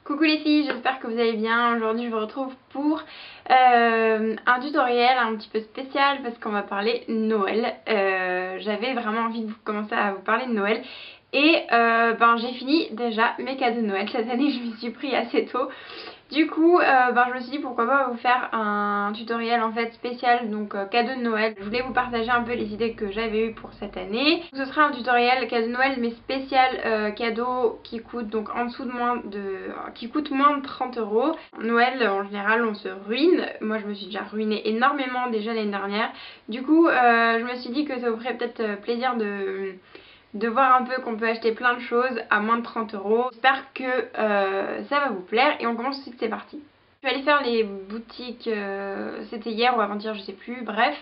Coucou les filles, j'espère que vous allez bien. Aujourd'hui je vous retrouve pour un tutoriel un petit peu spécial parce qu'on va parler Noël. J'avais vraiment envie de commencer à vous parler de Noël et j'ai fini déjà mes cadeaux de Noël. Cette année je m'y suis pris assez tôt. Du coup, je me suis dit pourquoi pas vous faire un tutoriel en fait spécial, donc cadeau de Noël. Je voulais vous partager un peu les idées que j'avais eues pour cette année. Ce sera un tutoriel cadeau de Noël mais spécial cadeau qui coûte donc en dessous de qui coûte moins de 30 €. Noël en général on se ruine. Moi je me suis déjà ruinée énormément déjà l'année dernière. Du coup, je me suis dit que ça vous ferait peut-être plaisir de voir un peu qu'on peut acheter plein de choses à moins de 30 €. J'espère que ça va vous plaire et on commence tout de suite, c'est parti. Je suis allée faire les boutiques, c'était hier ou avant-hier, je sais plus, bref.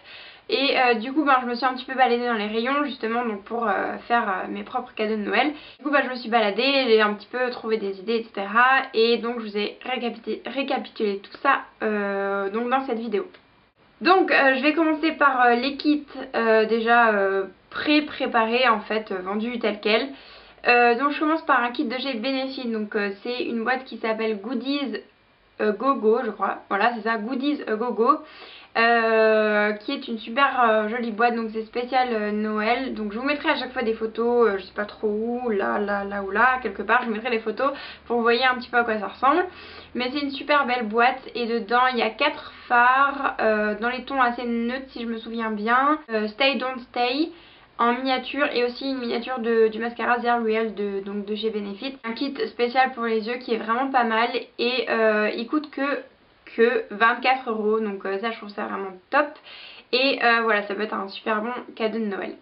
Et du coup je me suis un petit peu baladée dans les rayons justement donc pour faire mes propres cadeaux de Noël. Du coup je me suis baladée, j'ai un petit peu trouvé des idées etc. Et donc je vous ai récapitulé tout ça donc dans cette vidéo. Donc je vais commencer par les kits déjà pré-préparés en fait, vendus tel quel. Donc je commence par un kit de chez Benefit, donc c'est une boîte qui s'appelle Goodies Go-Go je crois, voilà c'est ça, Goodies Go-Go. Qui est une super jolie boîte, donc c'est spécial Noël. Donc je vous mettrai à chaque fois des photos, je sais pas trop où, là ou là, quelque part, je vous mettrai les photos pour que vous voyez un petit peu à quoi ça ressemble. Mais c'est une super belle boîte et dedans il y a 4 fards dans les tons assez neutres si je me souviens bien. Stay Don't Stay en miniature et aussi une miniature du mascara Zero Real donc de chez Benefit. Un kit spécial pour les yeux qui est vraiment pas mal et il coûte que 24 €, donc ça je trouve ça vraiment top. Et voilà, ça peut être un super bon cadeau de Noël.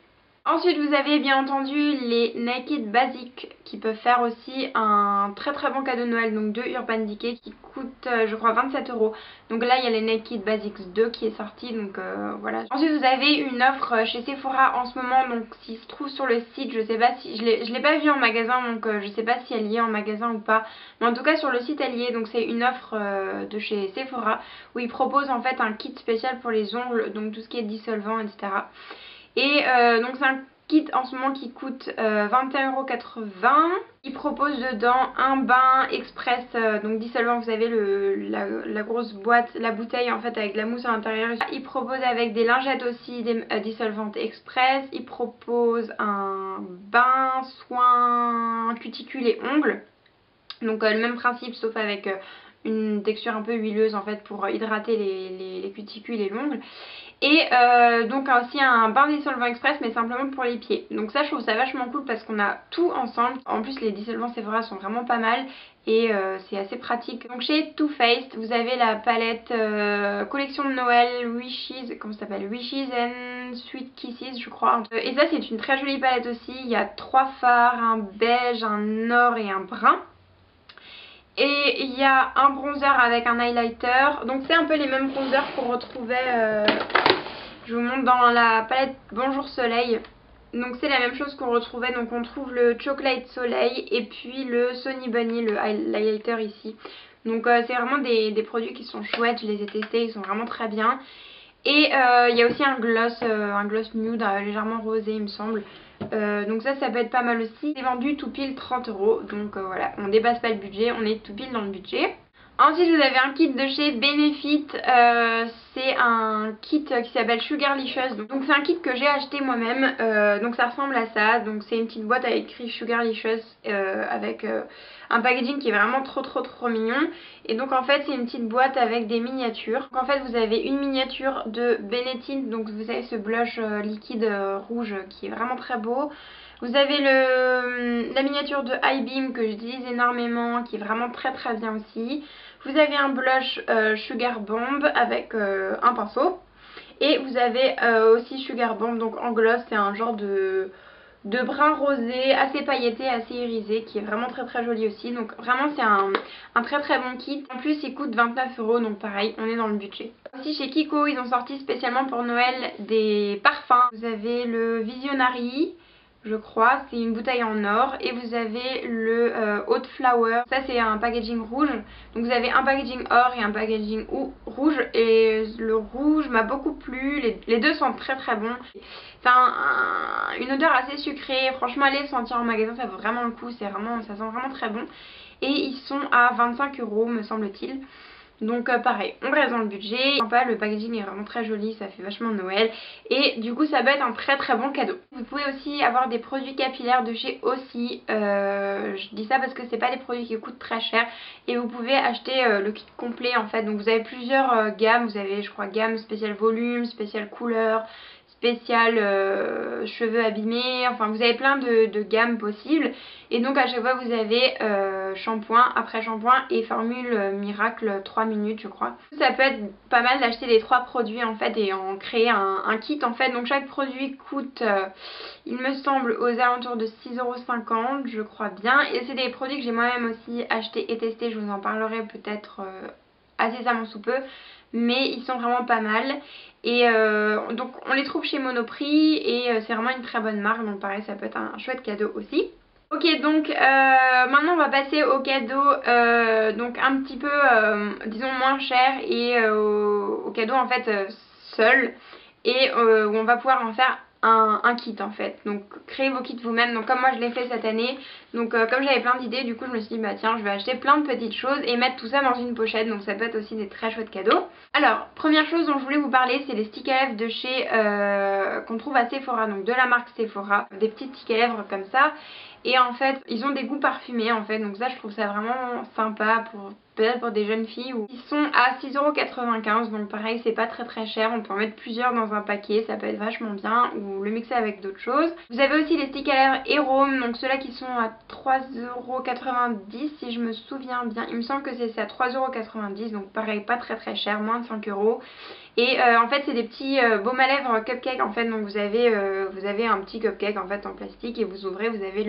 Ensuite vous avez bien entendu les Naked Basics qui peuvent faire aussi un très très bon cadeau de Noël, donc de Urban Decay qui coûte je crois 27 €. Donc là il y a les Naked Basics 2 qui est sorti, donc voilà. Ensuite vous avez une offre chez Sephora en ce moment, donc s'il se trouve sur le site, je sais pas si, je l'ai pas vu en magasin, donc je sais pas si elle y est en magasin ou pas. Mais en tout cas sur le site elle y est, donc c'est une offre de chez Sephora où ils proposent en fait un kit spécial pour les ongles, donc tout ce qui est dissolvant etc. Et donc c'est un kit en ce moment qui coûte 21,80 €. Il propose dedans un bain express, donc dissolvant, vous savez la grosse boîte, la bouteille en fait avec de la mousse à l'intérieur. Il propose avec des lingettes aussi, des dissolvantes express. Il propose un bain soin cuticule et ongles. Donc le même principe sauf avec une texture un peu huileuse en fait pour hydrater les cuticules et l'ongle. Et donc aussi un bain dissolvant express mais simplement pour les pieds. Donc ça je trouve ça vachement cool parce qu'on a tout ensemble. En plus les dissolvants Sephora sont vraiment pas mal et c'est assez pratique. Donc chez Too Faced vous avez la palette collection de Noël Wishes, comment ça s'appelle, Wishes and Sweet Kisses je crois. Et ça c'est une très jolie palette aussi. Il y a 3 fards, un beige, un or et un brun. Et il y a un bronzer avec un highlighter. Donc c'est un peu les mêmes bronzers qu'on retrouvait, je vous montre dans la palette Bonjour Soleil. Donc c'est la même chose qu'on retrouvait. Donc on trouve le Chocolate Soleil et puis le Sunny Bunny, le highlighter ici. Donc c'est vraiment des produits qui sont chouettes. Je les ai testés, ils sont vraiment très bien. Et il y a aussi un gloss nude légèrement rosé il me semble. Donc ça peut être pas mal aussi. C'est vendu tout pile 30 €. Donc voilà, on dépasse pas le budget, on est tout pile dans le budget. Ensuite vous avez un kit de chez Benefit, c'est un kit qui s'appelle Sugarlicious. Donc c'est un kit que j'ai acheté moi-même, donc ça ressemble à ça. Donc c'est une petite boîte avec écrit Sugarlicious avec un packaging qui est vraiment trop mignon. Et donc en fait c'est une petite boîte avec des miniatures. Donc en fait vous avez une miniature de Benetint, donc vous avez ce blush liquide rouge qui est vraiment très beau. Vous avez la miniature de High Beam que j'utilise énormément, qui est vraiment très bien aussi. Vous avez un blush Sugar Bomb avec un pinceau. Et vous avez aussi Sugar Bomb, donc en gloss, c'est un genre de brun rosé, assez pailleté, assez irisé, qui est vraiment très joli aussi. Donc vraiment c'est un très bon kit. En plus il coûte 29 €, donc pareil, on est dans le budget. Aussi chez Kiko, ils ont sorti spécialement pour Noël des parfums. Vous avez le Visionary, je crois, c'est une bouteille en or, et vous avez le Hot Flower, ça c'est un packaging rouge. Donc vous avez un packaging or et un packaging rouge, et le rouge m'a beaucoup plu, les deux sont très bons. C'est une odeur assez sucrée, franchement allez le sentir en magasin, ça vaut vraiment le coup, ça sent vraiment très bon. et ils sont à 25 € me semble-t-il. Donc pareil, on reste dans le budget. Sympa, le packaging est vraiment très joli, ça fait vachement Noël. Et du coup ça peut être un très très bon cadeau. Vous pouvez aussi avoir des produits capillaires de chez Aussie. Je dis ça parce que c'est pas des produits qui coûtent très cher. Et vous pouvez acheter le kit complet en fait. Donc vous avez plusieurs gammes. Vous avez je crois gamme spéciale volume, spéciale couleur, spécial cheveux abîmés, enfin vous avez plein de gammes possibles et donc à chaque fois vous avez shampoing après shampoing et formule miracle 3 minutes je crois. Ça peut être pas mal d'acheter les 3 produits en fait et en créer un kit en fait. Donc chaque produit coûte il me semble aux alentours de 6,50 € je crois bien, et c'est des produits que j'ai moi-même aussi acheté et testé. Je vous en parlerai peut-être incessamment sous peu, mais ils sont vraiment pas mal. Et donc on les trouve chez Monoprix et c'est vraiment une très bonne marque, donc pareil ça peut être un chouette cadeau aussi. Ok, donc maintenant on va passer au cadeau donc un petit peu disons moins cher et au cadeau en fait seul, et où on va pouvoir en faire un kit en fait. Donc créez vos kits vous-même. Donc comme moi je l'ai fait cette année, donc comme j'avais plein d'idées, du coup je me suis dit bah tiens je vais acheter plein de petites choses et mettre tout ça dans une pochette. Donc ça peut être aussi des très chouettes cadeaux. Alors première chose dont je voulais vous parler, c'est les sticks à lèvres de chez qu'on trouve à Sephora, donc de la marque Sephora. Des petits sticks à lèvres comme ça. Et en fait ils ont des goûts parfumés en fait, donc ça je trouve ça vraiment sympa pour peut-être pour des jeunes filles. Ils sont à 6,95 €, donc pareil c'est pas très très cher, on peut en mettre plusieurs dans un paquet, ça peut être vachement bien, ou le mixer avec d'autres choses. Vous avez aussi les sticks à lèvres Home, donc ceux-là qui sont à 3,90 € si je me souviens bien, il me semble que c'est à 3,90 €, donc pareil pas très très cher, moins de 5 €. Et en fait c'est des petits baumes à lèvres cupcake en fait, donc vous avez un petit cupcake en fait en plastique et vous ouvrez, vous avez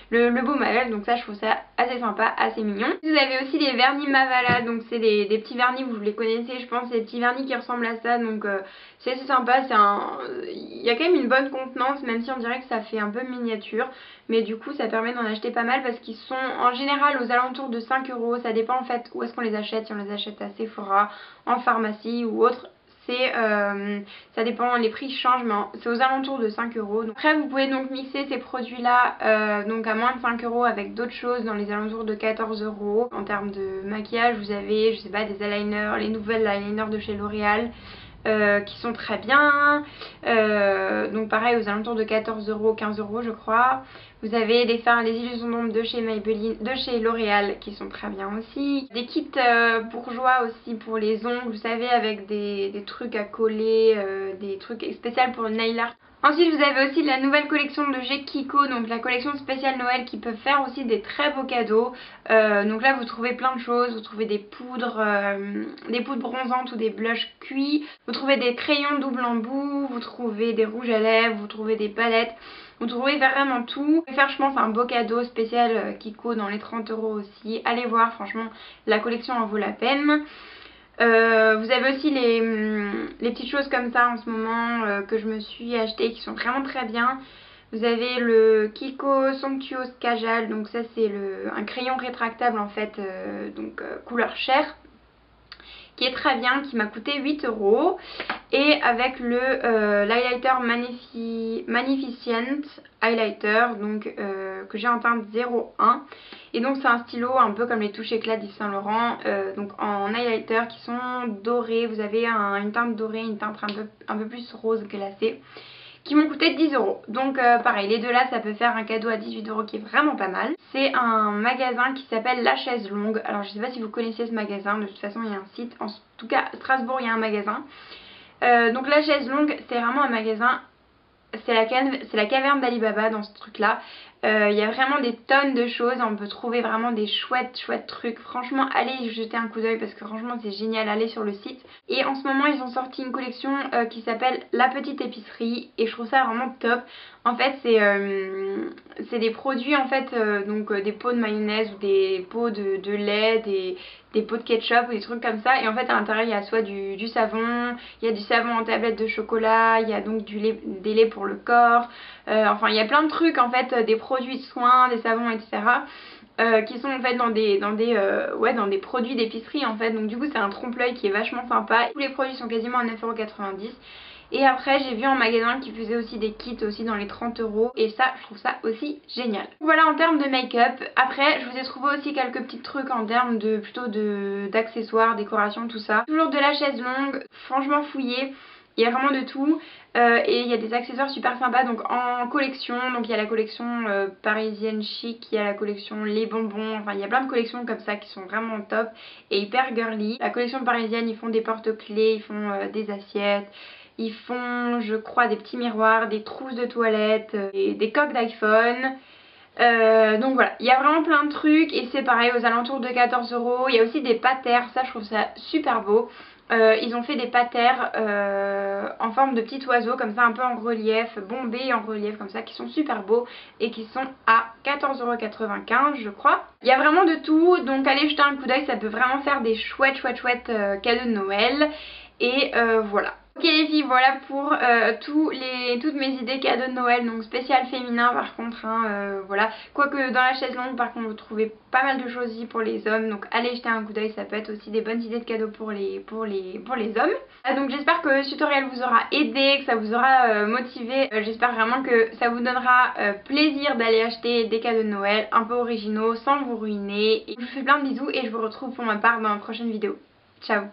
le baume à lèvres, donc ça je trouve ça assez sympa, assez mignon. Vous avez aussi les vernis Mavala, donc c'est des petits vernis, vous les connaissez je pense, c'est des petits vernis qui ressemblent à ça, donc c'est assez sympa. Il y a quand même une bonne contenance, même si on dirait que ça fait un peu miniature, mais du coup ça permet d'en acheter pas mal parce qu'ils sont en général aux alentours de 5 €, ça dépend en fait où est-ce qu'on les achète, si on les achète à Sephora, en pharmacie ou autre. Ça dépend, les prix changent, mais c'est aux alentours de 5 €. Donc, après vous pouvez donc mixer ces produits là donc à moins de 5 € avec d'autres choses dans les alentours de 14 €. En termes de maquillage vous avez je sais pas des eyeliners, les nouvelles eyeliners de chez L'Oréal qui sont très bien, donc pareil aux alentours de 14 €, 15 € je crois. Vous avez les fards, les illusions d'ombre de chez Maybelline, de chez L'Oréal qui sont très bien aussi. Des kits bourgeois aussi pour les ongles, vous savez, avec des trucs à coller, des trucs spéciaux pour le nail art. Ensuite vous avez aussi la nouvelle collection de chez Kiko, donc la collection spéciale Noël qui peut faire aussi des très beaux cadeaux. Donc là vous trouvez plein de choses, vous trouvez des poudres bronzantes ou des blushs cuits, vous trouvez des crayons double embout, vous trouvez des rouges à lèvres, vous trouvez des palettes. Vous trouvez vraiment tout. Vous pouvez faire je pense un beau cadeau spécial Kiko dans les 30 € aussi. Allez voir, franchement la collection en vaut la peine. Vous avez aussi les petites choses comme ça en ce moment que je me suis acheté qui sont vraiment très bien. Vous avez le Kiko Somptuous Kajal, donc ça c'est un crayon rétractable en fait, couleur chair, qui est très bien, qui m'a coûté 8 €. Et avec l'highlighter Magnificent Highlighter, donc que j'ai en teinte 01. Et donc c'est un stylo un peu comme les touches éclat d'Yves Saint Laurent, donc en highlighter qui sont dorés. Vous avez une teinte dorée, une teinte un peu plus rose glacée, qui m'ont coûté 10 €. Donc pareil, les deux là ça peut faire un cadeau à 18 € qui est vraiment pas mal. C'est un magasin qui s'appelle La Chaise Longue. Alors je sais pas si vous connaissez ce magasin, de toute façon il y a un site, en tout cas à Strasbourg il y a un magasin. Donc La Chaise Longue c'est vraiment un magasin, c'est la caverne d'Ali Baba dans ce truc là. Il y a vraiment des tonnes de choses, on peut trouver vraiment des chouettes trucs. Franchement allez y jeter un coup d'œil parce que franchement c'est génial, allez sur le site. Et en ce moment ils ont sorti une collection qui s'appelle La Petite Épicerie et je trouve ça vraiment top. En fait c'est des produits en fait, des pots de mayonnaise ou des pots de lait, des pots de ketchup ou des trucs comme ça, et en fait à l'intérieur il y a soit du savon, il y a du savon en tablette de chocolat, il y a donc des laits pour le corps, enfin il y a plein de trucs en fait, des produits de soins, des savons etc. Qui sont en fait dans des produits d'épicerie en fait, donc du coup c'est un trompe-l'œil qui est vachement sympa. Tous les produits sont quasiment à 9,90 €. Et après j'ai vu en magasin qu'ils faisaient aussi des kits aussi dans les 30 € et ça je trouve ça aussi génial. Voilà en termes de make-up. Après je vous ai trouvé aussi quelques petits trucs en termes de plutôt d'accessoires, décoration, tout ça. Toujours de la chaise longue, franchement fouillée. Il y a vraiment de tout et il y a des accessoires super sympas donc en collection. Donc il y a la collection parisienne chic, il y a la collection les bonbons, enfin il y a plein de collections comme ça qui sont vraiment top et hyper girly. La collection parisienne, ils font des porte-clés, ils font des assiettes, ils font je crois des petits miroirs, des trousses de toilette, et des coques d'iPhone. Donc voilà, il y a vraiment plein de trucs et c'est pareil aux alentours de 14 €. Il y a aussi des patères, ça je trouve ça super beau. Ils ont fait des patères en forme de petits oiseaux comme ça un peu en relief, bombés en relief comme ça qui sont super beaux et qui sont à 14,95 € je crois. Il y a vraiment de tout donc allez jeter un coup d'œil, ça peut vraiment faire des chouettes cadeaux de Noël et voilà. Ok les filles, voilà pour toutes mes idées cadeaux de Noël, donc spécial féminin par contre, hein, voilà. Quoique dans la chaise longue par contre vous trouvez pas mal de choses aussi pour les hommes, donc allez jeter un coup d'œil, ça peut être aussi des bonnes idées de cadeaux pour les hommes. Donc j'espère que ce tutoriel vous aura aidé, que ça vous aura motivé, j'espère vraiment que ça vous donnera plaisir d'aller acheter des cadeaux de Noël un peu originaux sans vous ruiner. Et je vous fais plein de bisous et je vous retrouve pour ma part dans la prochaine vidéo. Ciao!